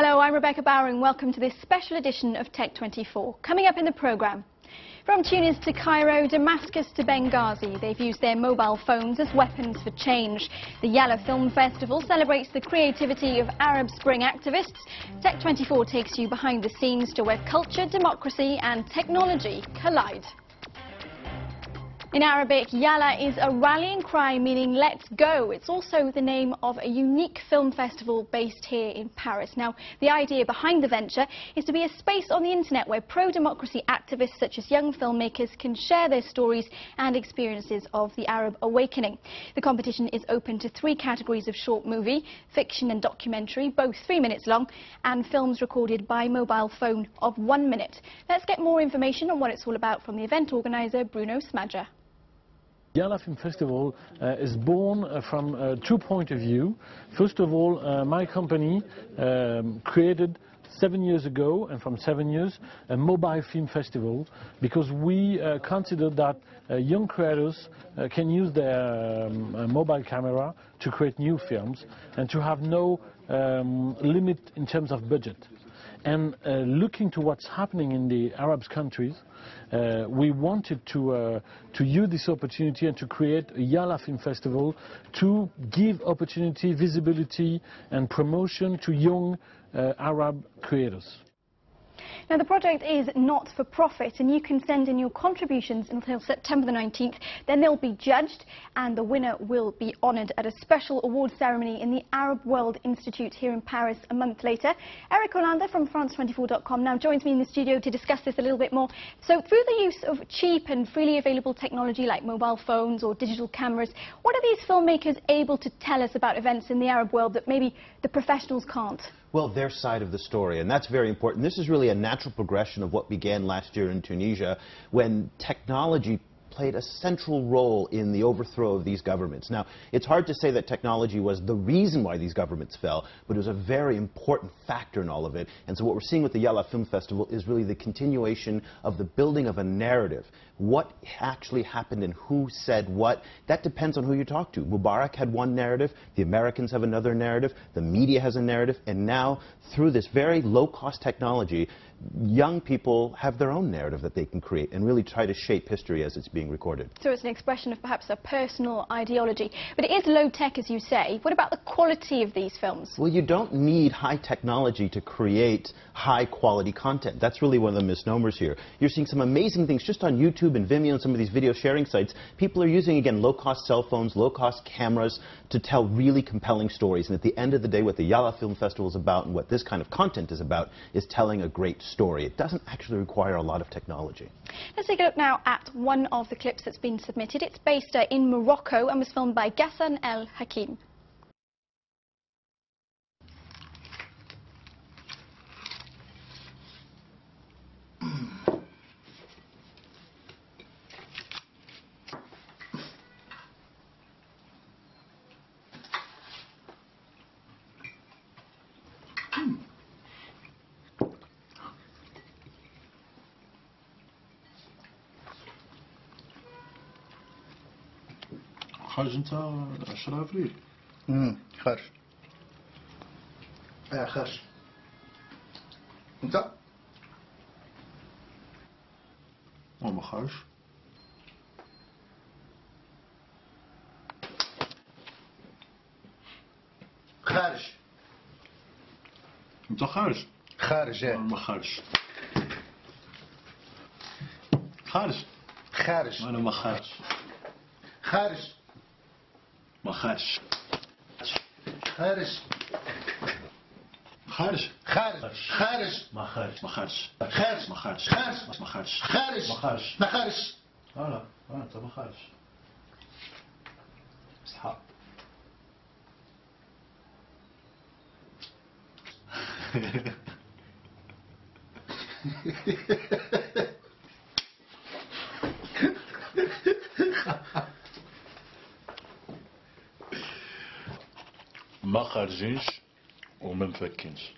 Hello, I'm Rebecca Bowering. Welcome to this special edition of Tech 24. Coming up in the programme, from Tunis to Cairo, Damascus to Benghazi, they've used their mobile phones as weapons for change. The Yallah Film Festival celebrates the creativity of Arab Spring activists. Tech 24 takes you behind the scenes to where culture, democracy and technology collide. In Arabic, Yallah is a rallying cry meaning let's go. It's also the name of a unique film festival based here in Paris. Now, the idea behind the venture is to be a space on the internet where pro-democracy activists such as young filmmakers can share their stories and experiences of the Arab awakening. The competition is open to 3 categories of short movie, fiction and documentary, both 3 minutes long, and films recorded by mobile phone of 1 minute. Let's get more information on what it's all about from the event organizer, Bruno Smadja. Yallah Film Festival is born from 2 points of view. First of all, my company created 7 years ago, and from 7 years, a mobile film festival, because we consider that young creators can use their mobile camera to create new films and to have no limit in terms of budget. And looking to what's happening in the Arab countries, we wanted to use this opportunity and to create a Yallah Film Festival to give opportunity, visibility and promotion to young Arab creators. Now, the project is not for profit, and you can send in your contributions until September the 19th. Then they'll be judged, and the winner will be honoured at a special award ceremony in the Arab World Institute here in Paris a month later. Eric Hollander from France24.com now joins me in the studio to discuss this a little bit more. So, through the use of cheap and freely available technology like mobile phones or digital cameras, what are these filmmakers able to tell us about events in the Arab world that maybe the professionals can't? Well, their side of the story, and that's very important. This is really a natural progression of what began last year in Tunisia, when technology played a central role in the overthrow of these governments. Now, it's hard to say that technology was the reason why these governments fell, but it was a very important factor in all of it. And so what we're seeing with the Yallah Film Festival is really the continuation of the building of a narrative. What actually happened and who said what, that depends on who you talk to. Mubarak had one narrative, the Americans have another narrative, the media has a narrative, and now through this very low-cost technology, young people have their own narrative that they can create and really try to shape history as it's being recorded. So it's an expression of perhaps a personal ideology, but it is low-tech, as you say. What about the quality of these films? Well, you don't need high technology to create high-quality content. That's really one of the misnomers here. You're seeing some amazing things just on YouTube and Vimeo and some of these video sharing sites. People are using, again, low-cost cell phones, low-cost cameras to tell really compelling stories. And at the end of the day, what the Yallah Film Festival is about and what this kind of content is about is telling a great story. It doesn't actually require a lot of technology. Let's take a look now at one of the clips that's been submitted. It's based in Morocco and was filmed by Ghassan El Hakim. خرج انت 10 افريل. خرج. خرج. انت؟ ما خرج. خارج. انت خارج. خارج. ما خرج. خارج. خارج. انا ما خرج. خارج. ما خرج. خارج. خارج. خارج. خارج. ما خرج. ما خرج. خارج. ما خرج. خارج. ما خرج. خارج. ما خرج. ما خارج. لا انت ما خرج. اسحاق. ما خارجينش وما مفكينش.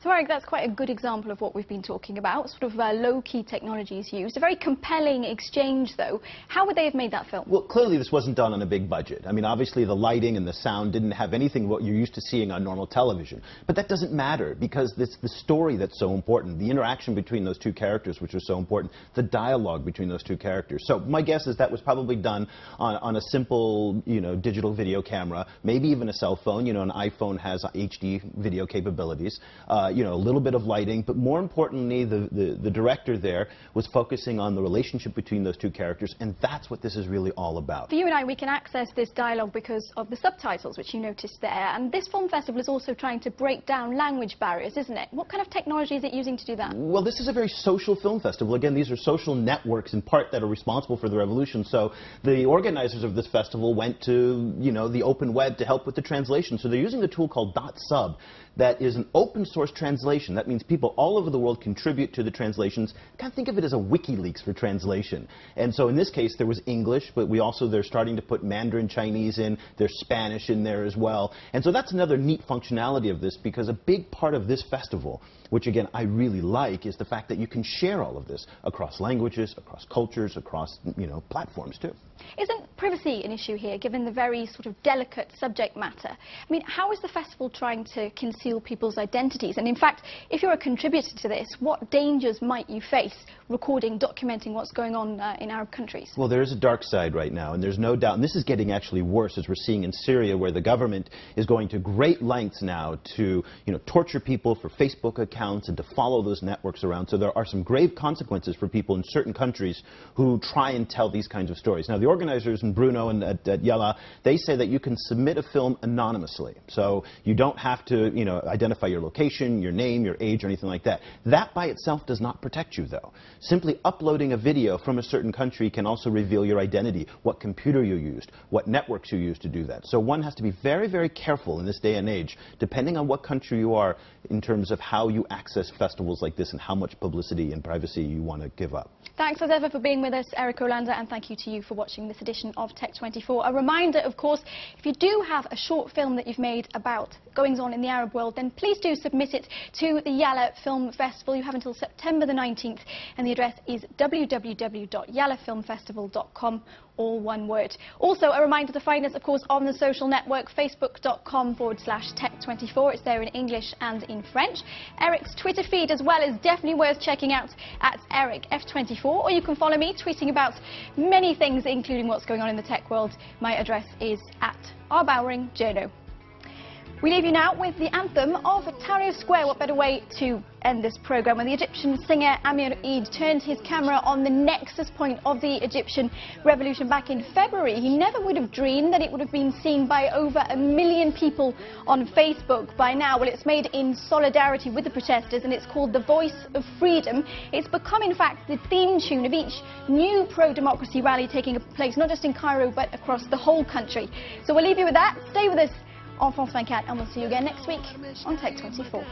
So Eric, that's quite a good example of what we've been talking about, sort of low-key technologies used. A very compelling exchange, though. How would they have made that film? Well, clearly this wasn't done on a big budget. I mean, obviously the lighting and the sound didn't have anything what you're used to seeing on normal television. But that doesn't matter, because it's the story that's so important, the interaction between those two characters, which was so important, the dialogue between those two characters. So my guess is that was probably done on a simple, digital video camera, maybe even a cell phone. An iPhone has HD video capabilities. A little bit of lighting, but more importantly, the director there was focusing on the relationship between those two characters, and that's what this is really all about. For you and I, we can access this dialogue because of the subtitles, which you noticed there, and this film festival is also trying to break down language barriers, isn't it? What kind of technology is it using to do that? Well, this is a very social film festival. Again, these are social networks in part that are responsible for the revolution, so the organizers of this festival went to, the open web to help with the translation. So they're using a tool called dotsub that is an open source translation. That means people all over the world contribute to the translations. Kind of think of it as a WikiLeaks for translation. And so in this case there was English, but they're starting to put Mandarin Chinese in, there's Spanish in there as well. And so that's another neat functionality of this, because a big part of this festival, which again I really like, is the fact that you can share all of this across languages, across cultures, across platforms too. Isn't privacy an issue here, given the very sort of delicate subject matter? I mean, how is the festival trying to conceal people's identities? And in fact, if you're a contributor to this, what dangers might you face recording, documenting what's going on in Arab countries? Well, there is a dark side right now, and there's no doubt, and this is getting actually worse, as we're seeing in Syria, where the government is going to great lengths now to, torture people for Facebook accounts and to follow those networks around. So there are some grave consequences for people in certain countries who try and tell these kinds of stories. Now, the organizers in Bruno and at Yallah, they say that you can submit a film anonymously. So you don't have to, identify your location, your name, your age, or anything like that. That by itself does not protect you, though. Simply uploading a video from a certain country can also reveal your identity, what computer you used, what networks you used to do that. So one has to be very, very careful in this day and age, depending on what country you are, in terms of how you access festivals like this and how much publicity and privacy you want to give up. Thanks as ever for being with us, Eric Olander, and thank you to you for watching this edition of Tech24. A reminder, of course, if you do have a short film that you've made about goings-on in the Arab world, then please do submit it to the Yallah Film Festival. You have until September the 19th, and the address is www.yallahfilmfestival.com, all one word. Also, a reminder to find us, of course, on the social network, facebook.com/tech24. It's there in English and in French. Eric's Twitter feed as well is definitely worth checking out at EricF24, or you can follow me tweeting about many things, including what's going on in the tech world. My address is @rbowringjourno. We leave you now with the anthem of Tahrir Square. What better way to end this programme when the Egyptian singer Amir Eid turned his camera on the nexus point of the Egyptian revolution back in February. He never would have dreamed that it would have been seen by over 1 million people on Facebook by now. Well, it's made in solidarity with the protesters, and it's called The Voice of Freedom. It's become, in fact, the theme tune of each new pro-democracy rally taking place, not just in Cairo, but across the whole country. So we'll leave you with that. Stay with us on France 24, and we'll see you again next week on Tech24.